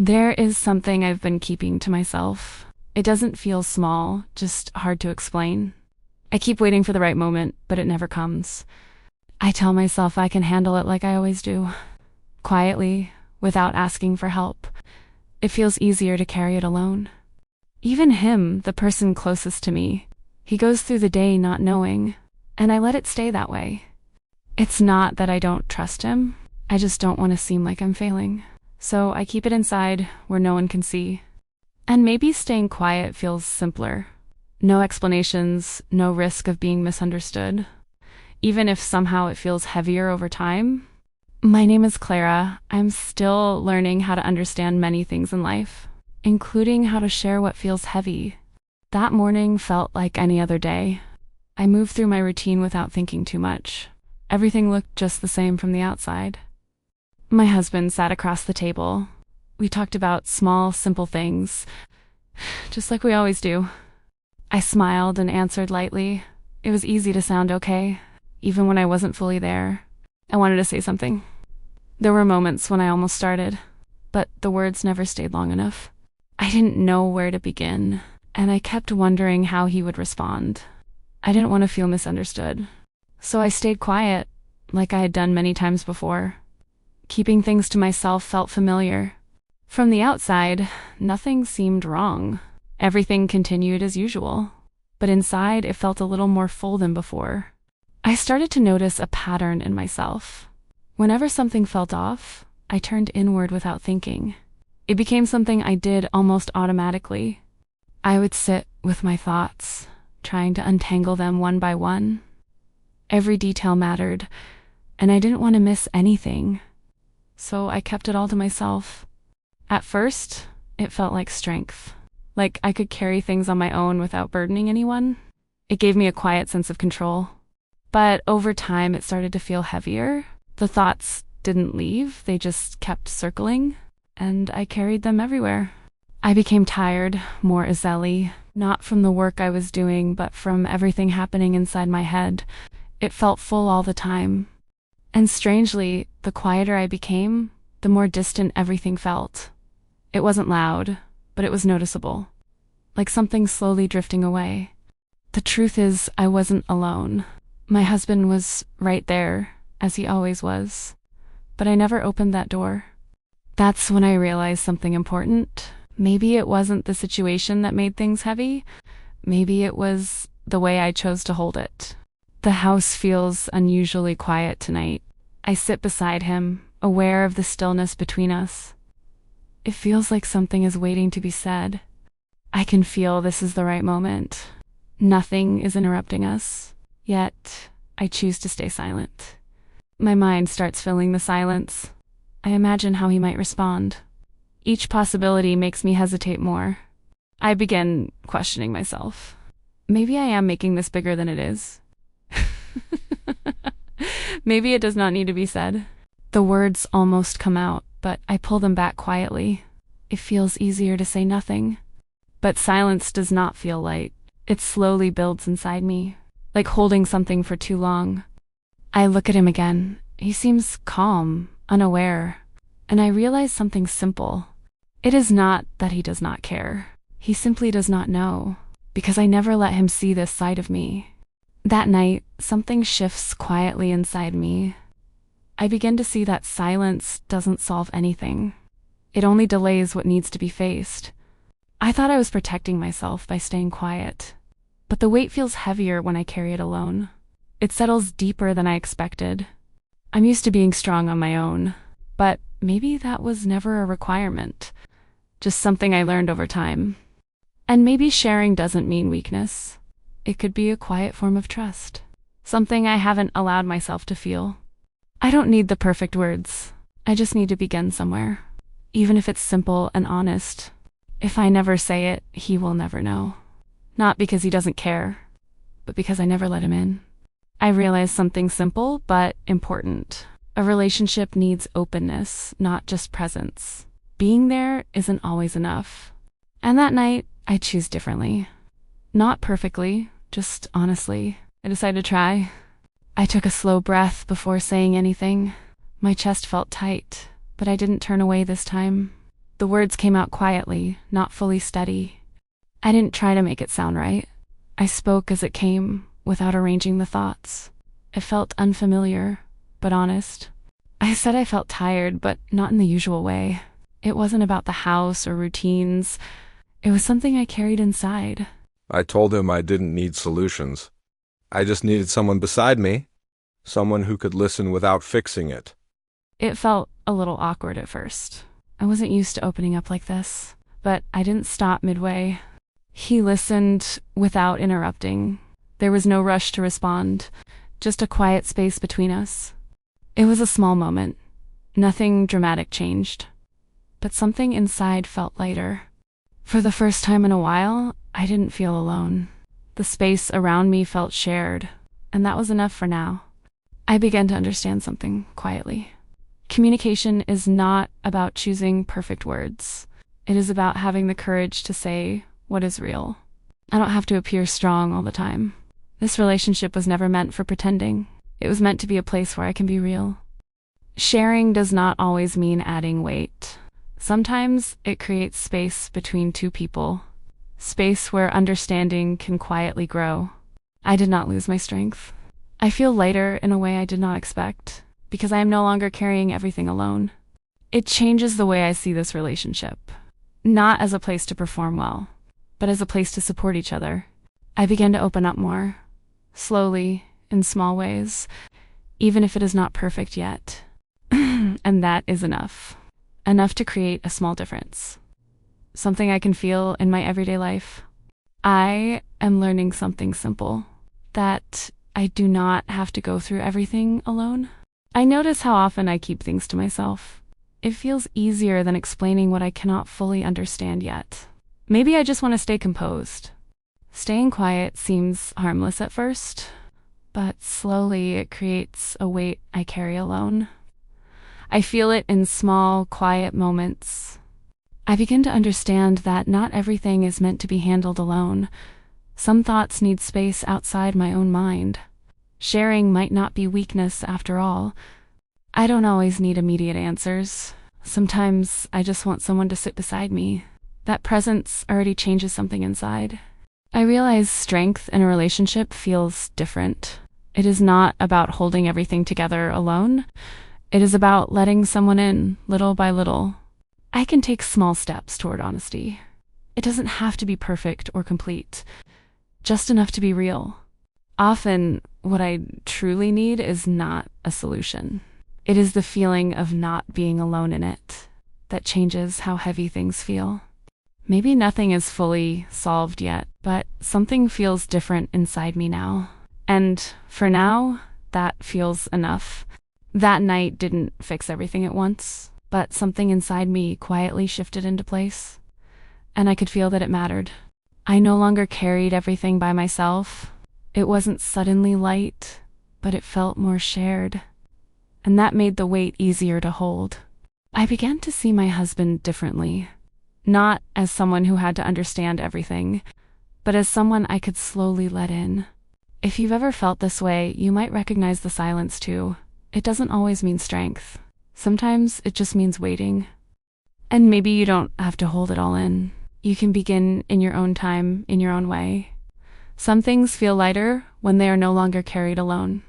There is something I've been keeping to myself. It doesn't feel small, just hard to explain. I keep waiting for the right moment, but it never comes. I tell myself I can handle it like I always do, quietly, without asking for help. It feels easier to carry it alone. Even him, the person closest to me, he goes through the day not knowing, and I let it stay that way. It's not that I don't trust him, I just don't want to seem like I'm failing. So I keep it inside where no one can see. And maybe staying quiet feels simpler. No explanations, no risk of being misunderstood. Even if somehow it feels heavier over time. My name is Clara. I'm still learning how to understand many things in life, including how to share what feels heavy. That morning felt like any other day. I moved through my routine without thinking too much. Everything looked just the same from the outside. My husband sat across the table. We talked about small, simple things, just like we always do. I smiled and answered lightly. It was easy to sound okay, even when I wasn't fully there. I wanted to say something. There were moments when I almost started, but the words never stayed long enough. I didn't know where to begin, and I kept wondering how he would respond. I didn't want to feel misunderstood, so I stayed quiet, like I had done many times before. Keeping things to myself felt familiar. From the outside, nothing seemed wrong. Everything continued as usual. But inside, it felt a little more full than before. I started to notice a pattern in myself. Whenever something felt off, I turned inward without thinking. It became something I did almost automatically. I would sit with my thoughts, trying to untangle them one by one. Every detail mattered, and I didn't want to miss anything. So I kept it all to myself. At first, it felt like strength, like I could carry things on my own without burdening anyone. It gave me a quiet sense of control. But over time, it started to feel heavier. The thoughts didn't leave, they just kept circling, and I carried them everywhere. I became tired, more easily, not from the work I was doing, but from everything happening inside my head. It felt full all the time. And strangely, the quieter I became, the more distant everything felt. It wasn't loud, but it was noticeable, like something slowly drifting away. The truth is, I wasn't alone. My husband was right there, as he always was, but I never opened that door. That's when I realized something important. Maybe it wasn't the situation that made things heavy. Maybe it was the way I chose to hold it. The house feels unusually quiet tonight. I sit beside him, aware of the stillness between us. It feels like something is waiting to be said. I can feel this is the right moment. Nothing is interrupting us, yet I choose to stay silent. My mind starts filling the silence. I imagine how he might respond. Each possibility makes me hesitate more. I begin questioning myself. Maybe I am making this bigger than it is. Maybe it does not need to be said. The words almost come out, but I pull them back quietly. It feels easier to say nothing. But silence does not feel light. It slowly builds inside me, like holding something for too long. I look at him again. He seems calm, unaware, and I realize something simple. It is not that he does not care. He simply does not know, because I never let him see this side of me. That night, something shifts quietly inside me. I begin to see that silence doesn't solve anything. It only delays what needs to be faced. I thought I was protecting myself by staying quiet, but the weight feels heavier when I carry it alone. It settles deeper than I expected. I'm used to being strong on my own, but maybe that was never a requirement, just something I learned over time. And maybe sharing doesn't mean weakness. It could be a quiet form of trust, something I haven't allowed myself to feel. I don't need the perfect words. I just need to begin somewhere, even if it's simple and honest. If I never say it, he will never know. Not because he doesn't care, but because I never let him in. I realized something simple but important. A relationship needs openness, not just presence. Being there isn't always enough. And that night, I choose differently. Not perfectly, just honestly. I decided to try. I took a slow breath before saying anything. My chest felt tight, but I didn't turn away this time. The words came out quietly, not fully steady. I didn't try to make it sound right. I spoke as it came, without arranging the thoughts. It felt unfamiliar, but honest. I said I felt tired, but not in the usual way. It wasn't about the house or routines. It was something I carried inside. I told him I didn't need solutions. I just needed someone beside me, someone who could listen without fixing it. It felt a little awkward at first. I wasn't used to opening up like this, but I didn't stop midway. He listened without interrupting. There was no rush to respond, just a quiet space between us. It was a small moment. Nothing dramatic changed, but something inside felt lighter. For the first time in a while, I didn't feel alone. The space around me felt shared, and that was enough for now. I began to understand something quietly. Communication is not about choosing perfect words. It is about having the courage to say what is real. I don't have to appear strong all the time. This relationship was never meant for pretending. It was meant to be a place where I can be real. Sharing does not always mean adding weight. Sometimes it creates space between two people, space where understanding can quietly grow. I did not lose my strength. I feel lighter in a way I did not expect, because I am no longer carrying everything alone. It changes the way I see this relationship, not as a place to perform well, but as a place to support each other. I began to open up more, slowly, in small ways, even if it is not perfect yet. And that is enough. Enough to create a small difference. Something I can feel in my everyday life. I am learning something simple, that I do not have to go through everything alone. I notice how often I keep things to myself. It feels easier than explaining what I cannot fully understand yet. Maybe I just want to stay composed. Staying quiet seems harmless at first, but slowly it creates a weight I carry alone. I feel it in small, quiet moments. I begin to understand that not everything is meant to be handled alone. Some thoughts need space outside my own mind. Sharing might not be weakness after all. I don't always need immediate answers. Sometimes I just want someone to sit beside me. That presence already changes something inside. I realize strength in a relationship feels different. It is not about holding everything together alone. It is about letting someone in, little by little. I can take small steps toward honesty. It doesn't have to be perfect or complete, just enough to be real. Often, what I truly need is not a solution. It is the feeling of not being alone in it that changes how heavy things feel. Maybe nothing is fully solved yet, but something feels different inside me now. And for now, that feels enough. That night didn't fix everything at once, but something inside me quietly shifted into place, and I could feel that it mattered. I no longer carried everything by myself. It wasn't suddenly light, but it felt more shared, and that made the weight easier to hold. I began to see my husband differently, not as someone who had to understand everything, but as someone I could slowly let in. If you've ever felt this way, you might recognize the silence too. It doesn't always mean strength. Sometimes it just means waiting. And maybe you don't have to hold it all in. You can begin in your own time, in your own way. Some things feel lighter when they are no longer carried alone.